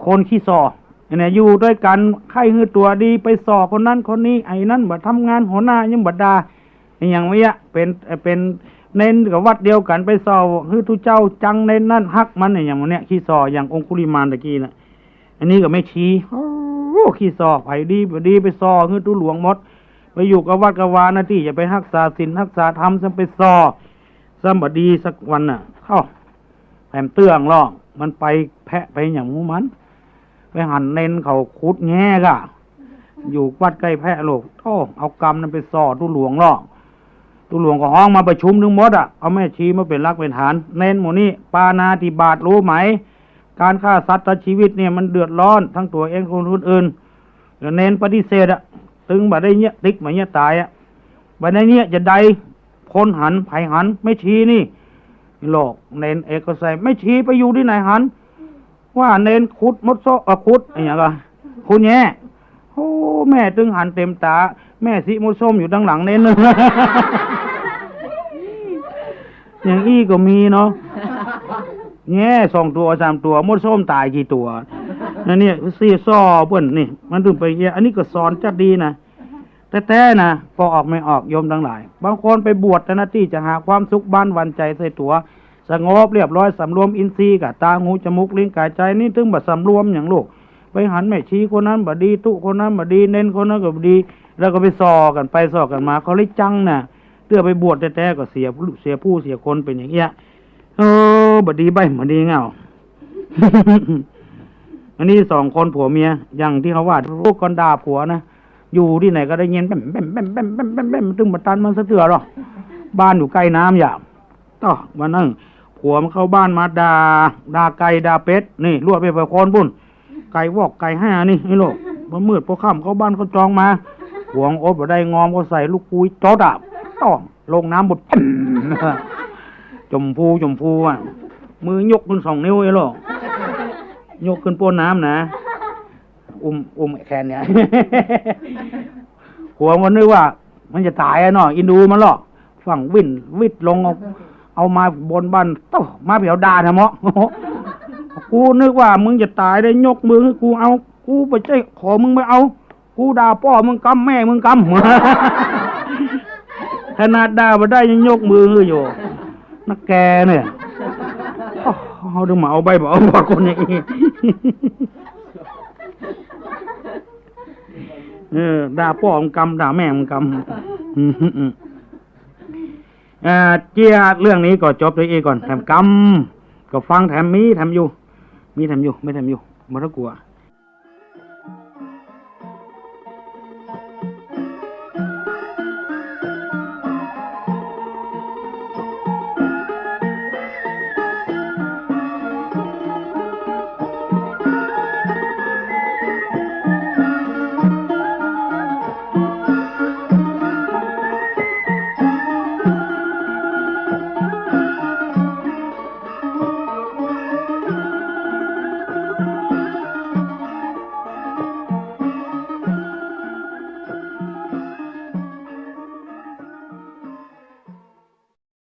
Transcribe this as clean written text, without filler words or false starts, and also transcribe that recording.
คนขี้ซอเนี่ยอยู่ด้วยกันใครฮือตัวดีไปซอคนนั้นคนนี้ไอ้นั้นบ่ทำงานหัวหน้ายังบ่ดาอย่างเงี้ยเป็นเน้นกับวัดเดียวกันไปซอฮือทุเจ้าจังเน้นนั่นฮักมันอย่างเนี้ยขี้ซออย่างองคุลิมานตะกี้น่ะอันนี้ก็ไม่ชี้โอ้ขี้ซอไผดีบ่ดีไปซอฮือตุหลวงหมดไปอยู่กับวัดกับวานะที่จะไปรักษาศีลรักษาธรรมซะไปซอซะบ่ดีสักวันน่ะเข้าแผ่นเตื้องร้องมันไปแพะไปอย่างมูมันไปหันเน้นเขาคุดแง่กะอยู่วัดใกล้แพะโลกโธ่เอากรรมนั้นไปสอตุหลวงล่อตุหลวงก็ห้องมาประชุมทั้งหมดเอาแม่ชีมาเป็นรักเป็นฐานเน้นหมู่นี้ปานาติบาตรู้ไหมการฆ่าสัตว์ตัดชีวิตเนี่ยมันเดือดร้อนทั้งตัวเองคนอื่นแล้วเน้นปฏิเสธตึงบัดได้เนี้ยติ๊กมาเนี้ยตายบัดได้เนี้ยจะได้คนหันไผหันไม่ชี้นี่โลกเน้นเอกก็ใส่ไม่ชี้ไปอยู่ที่ไหนหันว่าเน้นคุดมดโซคุดอย่างเงี้ยคุดแง่โอ้แม่ตึงหันเต็มตาแม่สีมดส้มอยู่ด้านหลังเน้นอย่างอี้ก็มีเนาะแง่2 ตัว3 ตัวมดส้มตายกี่ตัวนั่นเนี่ยซีซ้อเปิ้นนี่มันถึงไปเงี้ยอันนี้ก็สอนจัดดีนะแต่นะพอออกไม่ออกโยมทั้งหลายบางคนไปบวชแต่หน้าที่จะหาความสุขบ้านวันใจใส่ตัวสงบเรียบร้อยสำรวมอินทรีย์กับตาหูจมูกลิ้นกายใจนี่ถึงบัดสำรวมอย่างลูกไปหันแม่ชี้คนนั้นบัดดีตุคนนั้นบัดดีเน้นคนนั้นก็บัดดีแล้วก็ไปซอกันไปซอกันมาเขาเลยจังน่ะเตื้อไปบวชแต่ก็เสียผู้เสียคนเป็นอย่างเงี้ยบัดดีใบบัดดีเงา อันนี้2 คนผัวเมียอย่างที่เขาว่าลูกคนด่าผัวนะอยู่ที่ไหนก็ได้เงี้ยแป๊มตึงบัดตันมันสะเทือหรอบ้านอยู่ใกล้น้ำอย่างต่อมานั่งผัวมันเข้าบ้านมาด่าไก่ด่าเป็ดนี่ลวดไปเผาคนบุ่นไก่วอกไก่ห้านี่ไอ้โลกพอมืดพอค่ำเข้าบ้านเขาจองมาหวงอบได้งอมก็ใส่ลูกปุยจอดต้องลงน้ำบดจมพูมือยกขึ้น2 นิ้วไอ้โลกยกขึ้นป้นน้ำนะอุ้มแขนเนี่ยหัวมันนึกว่ามันจะตายเนาะอินดูมันหรอกฝั่งวิดลงเอามาบนบ้านต้อมาเผียวดาทำเมาะกูนึกว่ามึงจะตายได้ยกมือให้กูเอากูไปใจขอมึงไม่เอากูด่าพ่อมึงกำแม่มึงกำขนาดด่ามาได้ยังยกมืออยู่นักแกเนี่ยเอาดึงมาเอาใบบอกเอาบอกคนอย่างนี้ด่าพ่อมึงกำด่าแม่มึงกำเจียเรื่องนี้ก็จบเลยก่อนแถมกำก็ฟังแถมมีแถมอยู่ไม่ทำอยู่ไม่ต้องกลัว